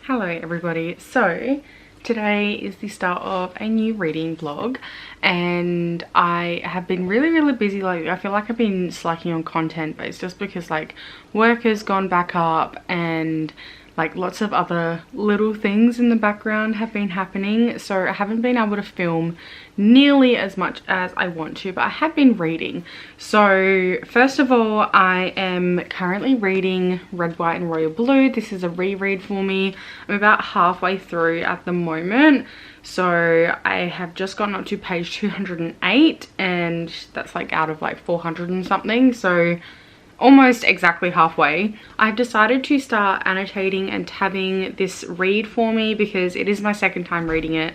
Hello everybody. So today is the start of a new reading vlog and I have been really busy lately. I feel like I've been slacking on content, but it's just because like work has gone back up and like lots of other little things in the background have been happening, so I haven't been able to film nearly as much as I want to, but I have been reading. So first of all, I am currently reading Red, White and Royal Blue. This is a reread for me. I'm about halfway through at the moment, so I have just gotten up to page 208 and that's like out of like 400 and something, so almost exactly halfway. I've decided to start annotating and tabbing this read for me because it is my second time reading it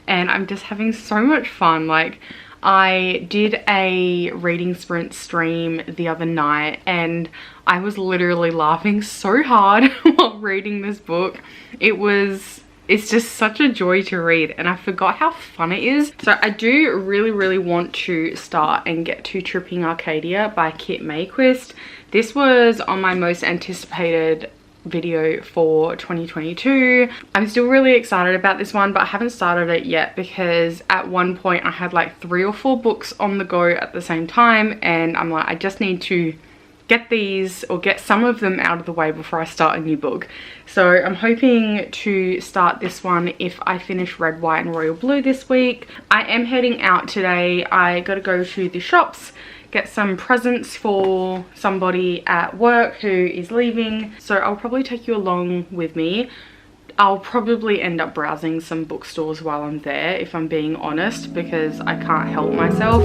and I'm just having so much fun. Like, I did a reading sprint stream the other night and I was literally laughing so hard while reading this book. It's just such a joy to read and I forgot how fun it is. So I do really want to start and get to Tripping Arcadia by Kit Mayquist. This was on my most anticipated video for 2022. I'm still really excited about this one, but I haven't started it yet because at one point I had like 3 or 4 books on the go at the same time and I'm like, I just need to get these or get some of them out of the way before I start a new book. So I'm hoping to start this one if I finish Red, White and Royal Blue this week. I am heading out today. I gotta go to the shops, get some presents for somebody at work who is leaving, so I'll probably take you along with me. I'll probably end up browsing some bookstores while I'm there, if I'm being honest, because I can't help myself.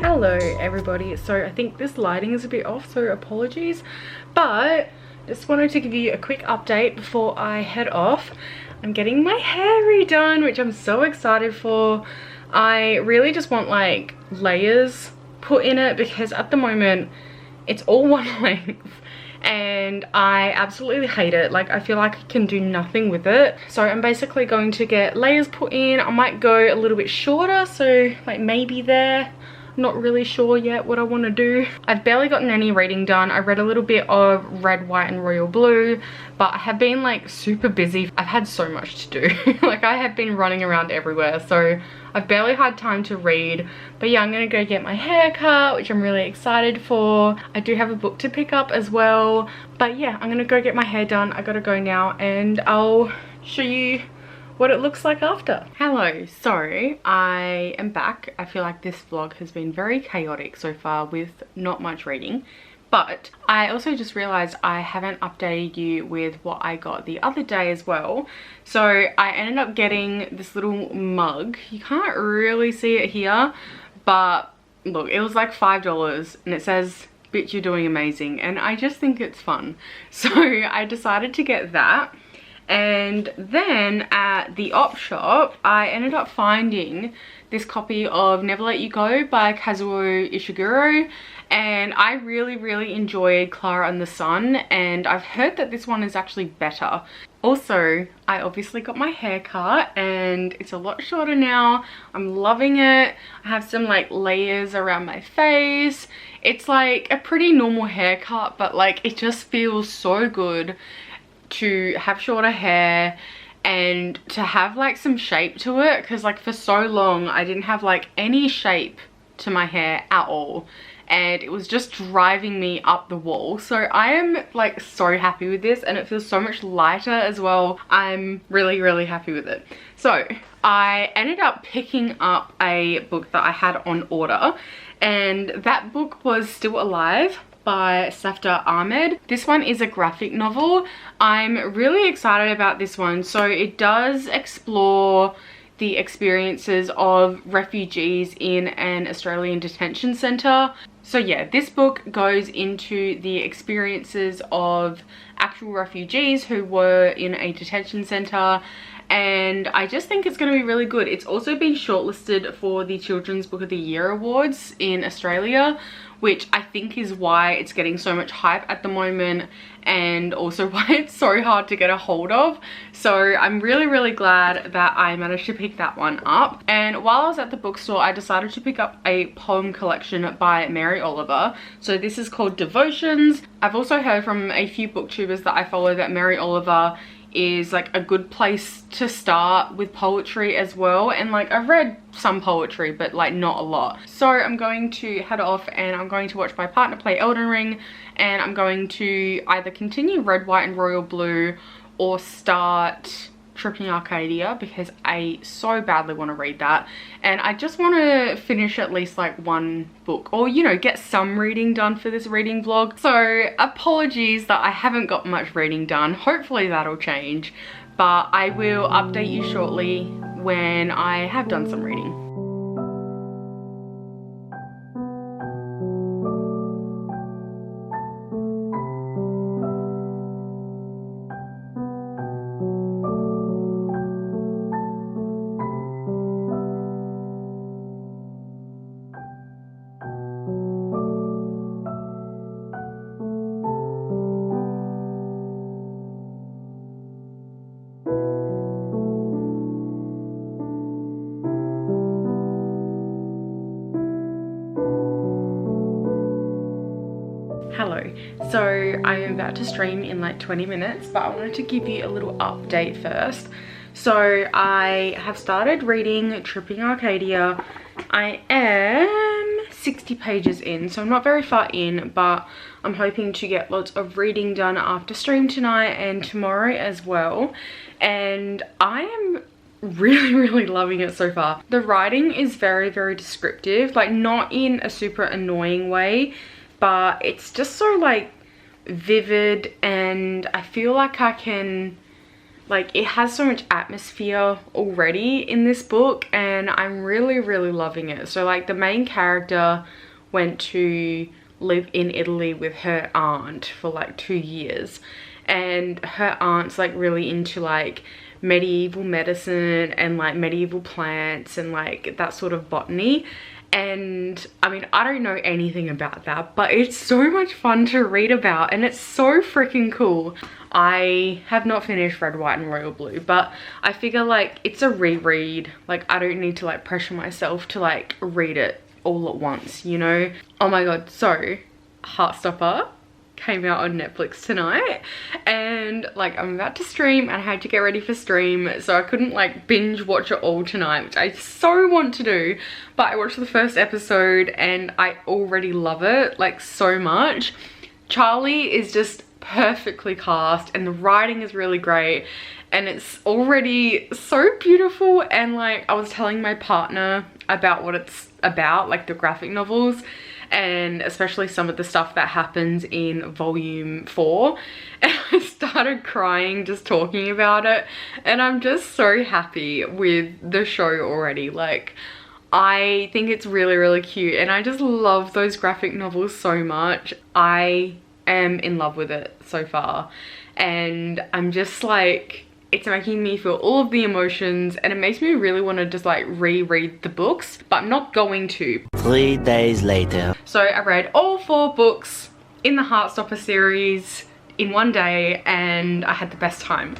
Hello everybody. So I think this lighting is a bit off, so apologies, but just wanted to give you a quick update before I head off. I'm getting my hair redone, which I'm so excited for. I really just want like layers put in it because at the moment it's all one length and I absolutely hate it. Like, I feel like I can do nothing with it, so I'm basically going to get layers put in. I might go a little bit shorter, so like maybe there. Not really sure yet what I want to do. I've barely gotten any reading done. I read a little bit of Red, White and Royal Blue, but I have been like super busy. I've had so much to do. Like, I have been running around everywhere, so I've barely had time to read. But yeah, I'm gonna go get my hair cut, which I'm really excited for. I do have a book to pick up as well, but yeah, I'm gonna go get my hair done. I gotta go now and I'll show you what it looks like after. Hello, so I am back. I feel like this vlog has been very chaotic so far with not much reading, but I also just realized I haven't updated you with what I got the other day as well. So I ended up getting this little mug. You can't really see it here, but look, it was like $5 and it says, "Bitch, you're doing amazing," and I just think it's fun. So I decided to get that. And then at the op shop, I ended up finding this copy of Never Let You Go by Kazuo Ishiguro, and I really enjoyed Clara and the Sun, and I've heard that this one is actually better. Also, I obviously got my hair cut and it's a lot shorter now. I'm loving it. I have some like layers around my face. It's like a pretty normal haircut, but like it just feels so good to have shorter hair and to have like some shape to it, because like for so long I didn't have like any shape to my hair at all, and it was just driving me up the wall. So I am like so happy with this, and it feels so much lighter as well. I'm really happy with it. So I ended up picking up a book that I had on order, and that book was Still Alive by Safter Ahmed. This one is a graphic novel. I'm really excited about this one. So it does explore the experiences of refugees in an Australian detention centre. So yeah, this book goes into the experiences of actual refugees who were in a detention centre, and I just think it's going to be really good. It's also been shortlisted for the Children's Book of the Year Awards in Australia, which I think is why it's getting so much hype at the moment, and also why it's so hard to get a hold of. So I'm really glad that I managed to pick that one up. And while I was at the bookstore, I decided to pick up a poem collection by Mary Oliver. So this is called Devotions. I've also heard from a few booktubers that I follow that Mary Oliver is like a good place to start with poetry as well, and like I've read some poetry but like not a lot. So I'm going to head off and I'm going to watch my partner play Elden Ring, and I'm going to either continue Red, White and Royal Blue or start Tripping Arcadia, because I so badly want to read that, and I just want to finish at least like one book, or you know, get some reading done for this reading vlog. So apologies that I haven't got much reading done. Hopefully that'll change, but I will update you shortly when I have done some reading. Hello, so I am about to stream in like 20 minutes, but I wanted to give you a little update first. So I have started reading Tripping Arcadia. I am 60 pages in, so I'm not very far in, but I'm hoping to get lots of reading done after stream tonight and tomorrow as well. And I am really loving it so far. The writing is very descriptive, like not in a super annoying way, but it's just so like vivid, and I feel like I can, like, it has so much atmosphere already in this book, and I'm really loving it. So like the main character went to live in Italy with her aunt for like 2 years, and her aunt's like really into like medieval medicine and like medieval plants and like that sort of botany. And I mean, I don't know anything about that, but it's so much fun to read about, and it's so freaking cool. I have not finished Red, White and Royal Blue, but I figure like it's a reread. Like I don't need to like pressure myself to like read it all at once, you know? Oh my god, so Heartstopper came out on Netflix tonight, and like I'm about to stream and I had to get ready for stream, so I couldn't like binge watch it all tonight, which I so want to do. But I watched the first episode and I already love it like so much. Charlie is just perfectly cast and the writing is really great, and it's already so beautiful. And like I was telling my partner about what it's about, like the graphic novels, and especially some of the stuff that happens in volume 4, and I started crying just talking about it, and I'm just so happy with the show already. Like I think it's really cute, and I just love those graphic novels so much. I am in love with it so far, and I'm just like It's making me feel all of the emotions, and it makes me really want to just like reread the books, but I'm not going to. 3 days later. So I read all 4 books in the Heartstopper series in one day, and I had the best time.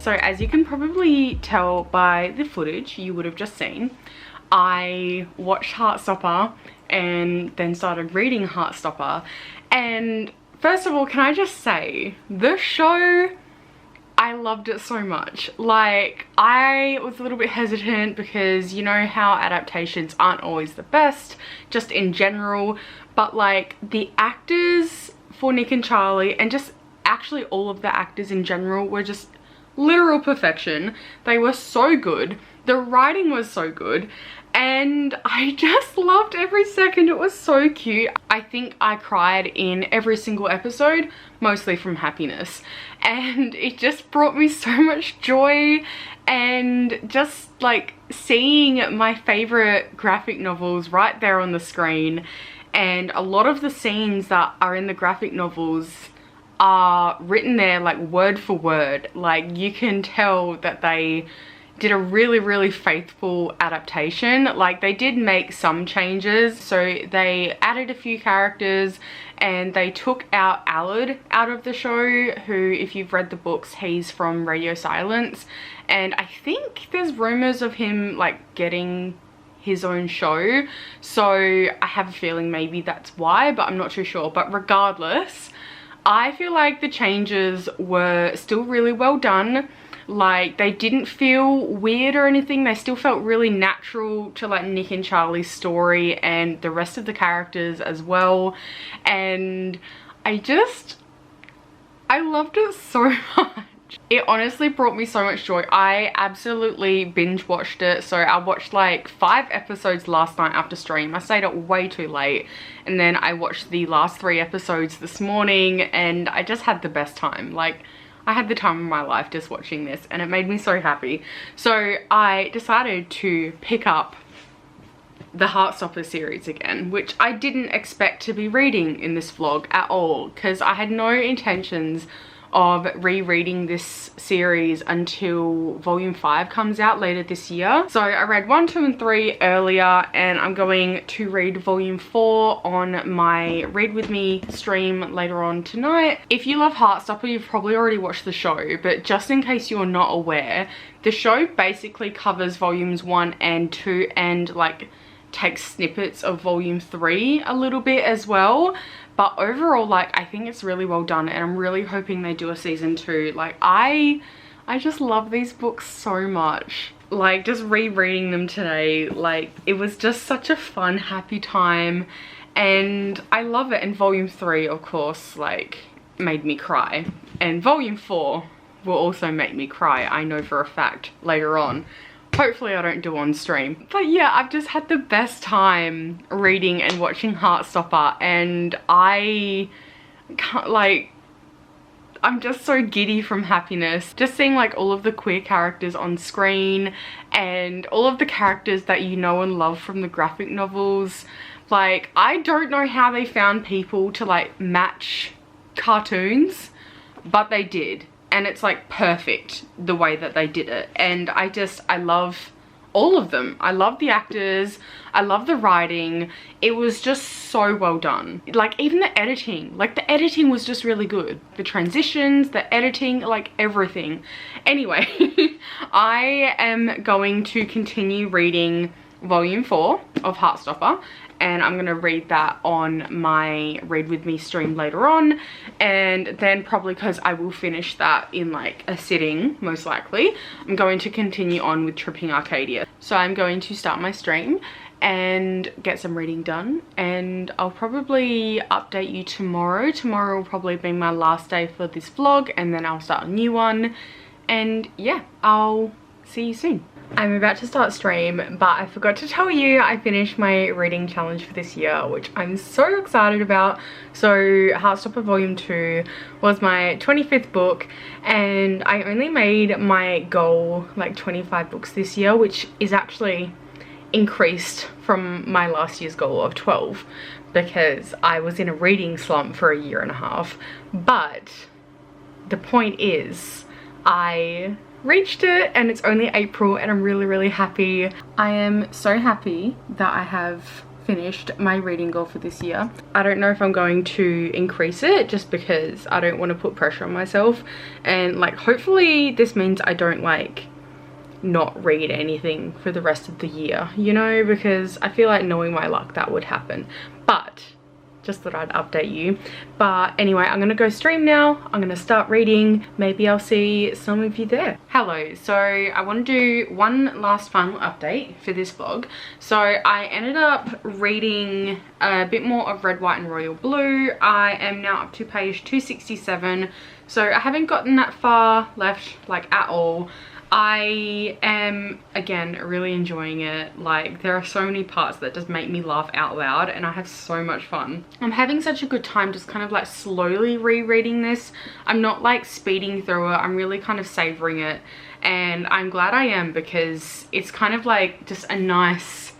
So as you can probably tell by the footage you would have just seen, I watched Heartstopper and then started reading Heartstopper. And first of all, can I just say, the show, I loved it so much. Like, I was a little bit hesitant because you know how adaptations aren't always the best, just in general, but like the actors for Nick and Charlie, and just actually all of the actors in general, were just literal perfection. They were so good. The writing was so good, and I just loved every second. It was so cute. I think I cried in every single episode, mostly from happiness, and it just brought me so much joy. And just like seeing my favorite graphic novels right there on the screen, and a lot of the scenes that are in the graphic novels are written there like word for word. Like, you can tell that they did a really faithful adaptation. Like, they did make some changes, so they added a few characters and they took out Ahmed out of the show, who, if you've read the books, he's from Radio Silence, and I think there's rumors of him like getting his own show, so I have a feeling maybe that's why, but I'm not too sure. But regardless, I feel like the changes were still really well done. Like, they didn't feel weird or anything. They still felt really natural to like Nick and Charlie's story and the rest of the characters as well. And I loved it so much. much. It honestly brought me so much joy. I absolutely binge watched it. So I watched like 5 episodes last night after stream. I stayed up way too late, and then I watched the last 3 episodes this morning, and I just had the best time. Like, I had the time of my life just watching this, and it made me so happy. So I decided to pick up the Heartstopper series again, which I didn't expect to be reading in this vlog at all, because I had no intentions of rereading this series until volume 5 comes out later this year. So I read 1, 2 and 3 earlier, and I'm going to read volume 4 on my Read With Me stream later on tonight. If you love Heartstopper, you've probably already watched the show, but just in case you're not aware, the show basically covers volumes 1 and 2 and like takes snippets of volume 3 a little bit as well. But overall, like, I think it's really well done, and I'm really hoping they do a season 2. Like, I just love these books so much. Like, just rereading them today, like, it was just such a fun, happy time, and I love it. And volume 3, of course, like, made me cry, and volume 4 will also make me cry, I know for a fact, later on. Hopefully I don't do on stream. But yeah, I've just had the best time reading and watching Heartstopper, and I can't, like, I'm just so giddy from happiness. Just seeing like all of the queer characters on screen and all of the characters that you know and love from the graphic novels. Like, I don't know how they found people to like match cartoons, but they did. And it's like perfect the way that they did it. And I love all of them. I love the actors. I love the writing. It was just so well done. Like, even the editing. Like, the editing was just really good. The transitions, the editing, like everything. Anyway, I am going to continue reading volume 4 of Heartstopper, and I'm gonna read that on my Read With Me stream later on, and then probably, because I will finish that in like a sitting most likely, I'm going to continue on with Tripping Arcadia. So I'm going to start my stream and get some reading done, and I'll probably update you tomorrow. Tomorrow will probably be my last day for this vlog, and then I'll start a new one, and yeah, I'll see you soon. I'm about to start stream, but I forgot to tell you I finished my reading challenge for this year, which I'm so excited about. So Heartstopper volume 2 was my 25th book, and I only made my goal like 25 books this year, which is actually increased from my last year's goal of 12, because I was in a reading slump for a year and a half. But the point is, I reached it, and it's only April, and I'm really happy. I am so happy that I have finished my reading goal for this year. I don't know if I'm going to increase it, just because I don't want to put pressure on myself, and like hopefully this means I don't like not read anything for the rest of the year, you know, because I feel like knowing my luck that would happen. But just thought I'd update you. But anyway, I'm gonna go stream now. I'm gonna start reading. Maybe I'll see some of you there. Hello, so I want to do one last final update for this vlog. So I ended up reading a bit more of Red, White and Royal Blue. I am now up to page 267. So I haven't gotten that far left, like, at all. I am, again, really enjoying it. Like, there are so many parts that just make me laugh out loud, and I have so much fun. I'm having such a good time just kind of like slowly rereading this. I'm not like speeding through it. I'm really kind of savoring it, and I'm glad I am, because it's kind of like just a nice,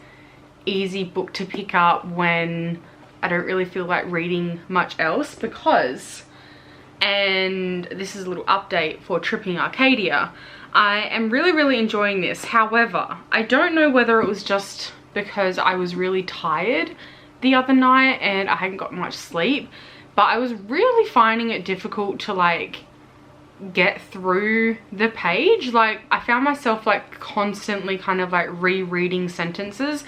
easy book to pick up when I don't really feel like reading much else. Because, and this is a little update for Tripping Arcadia, I am really enjoying this. However, I don't know whether it was just because I was really tired the other night and I hadn't got much sleep, but I was really finding it difficult to like get through the page. Like, I found myself like constantly kind of like rereading sentences.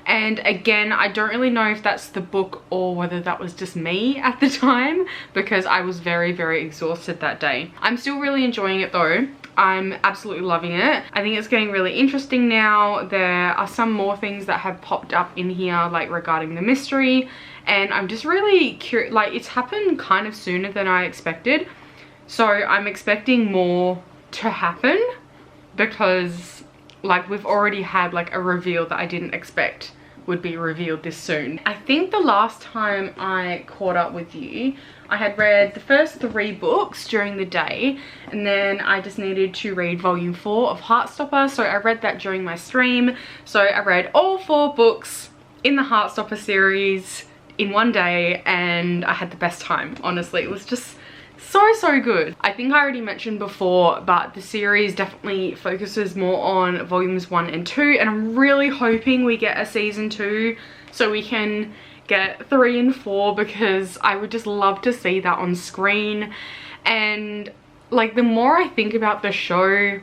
And again, I don't really know if that's the book or whether that was just me at the time, because I was very exhausted that day. I'm still really enjoying it though. I'm absolutely loving it. I think it's getting really interesting now. There are some more things that have popped up in here, like regarding the mystery, and I'm just really curious. Like, it's happened kind of sooner than I expected. So I'm expecting more to happen because like we've already had like a reveal that I didn't expect would be revealed this soon. I think the last time I caught up with you, I had read the first 3 books during the day, and then I just needed to read volume 4 of Heartstopper, so I read that during my stream. So I read all 4 books in the Heartstopper series in one day, and I had the best time. Honestly, it was just so good. I think I already mentioned before, but the series definitely focuses more on volumes 1 and 2, and I'm really hoping we get a season 2 so we can get 3 and 4, because I would just love to see that on screen. And like the more I think about the show,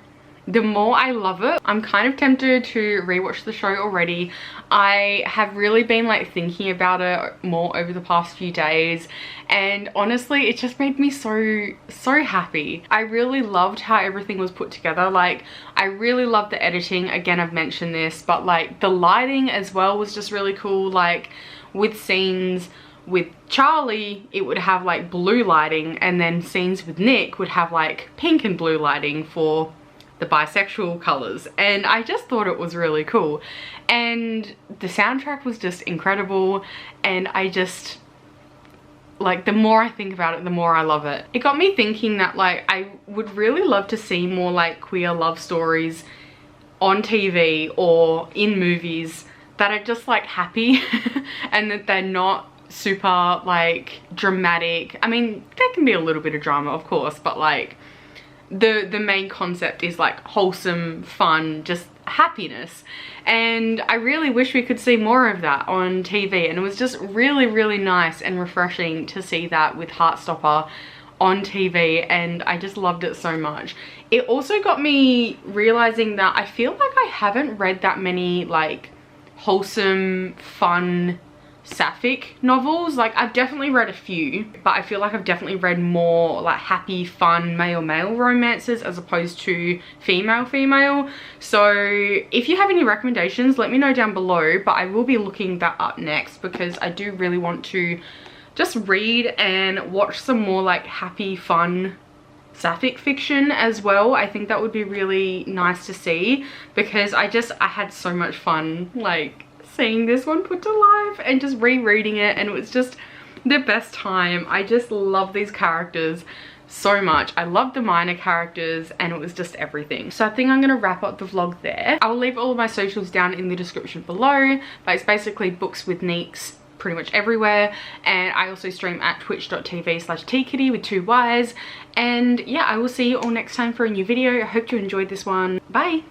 the more I love it. I'm kind of tempted to rewatch the show already. I have really been like thinking about it more over the past few days, and honestly it just made me so happy. I really loved how everything was put together. Like I really loved the editing. Again, I've mentioned this, but like the lighting as well was just really cool. Like with scenes with Charlie, it would have like blue lighting, and then scenes with Nick would have like pink and blue lighting for the bisexual colors, and I just thought it was really cool. And the soundtrack was just incredible, and I just like, the more I think about it, the more I love it. It got me thinking that like I would really love to see more like queer love stories on TV or in movies that are just like happy and that they're not super like dramatic. I mean, there can be a little bit of drama of course, but like the main concept is like wholesome, fun, just happiness. And I really wish we could see more of that on TV, and it was just really nice and refreshing to see that with Heartstopper on TV, and I just loved it so much. It also got me realizing that I feel like I haven't read that many like wholesome, fun sapphic novels. Like I've definitely read a few, but I feel like I've definitely read more like happy, fun male romances as opposed to female. So if you have any recommendations, let me know down below, but I will be looking that up next because I do really want to just read and watch some more like happy, fun sapphic fiction as well. I think that would be really nice to see, because I had so much fun like seeing this one put to life and just rereading it, and it was just the best time. I just love these characters so much. I love the minor characters, and it was just everything. So I think I'm gonna wrap up the vlog there. I'll leave all of my socials down in the description below, but it's basically Books with Neeks pretty much everywhere, and I also stream at twitch.tv/tkitty with 2 Y's. And yeah, I will see you all next time for a new video. I hope you enjoyed this one. Bye.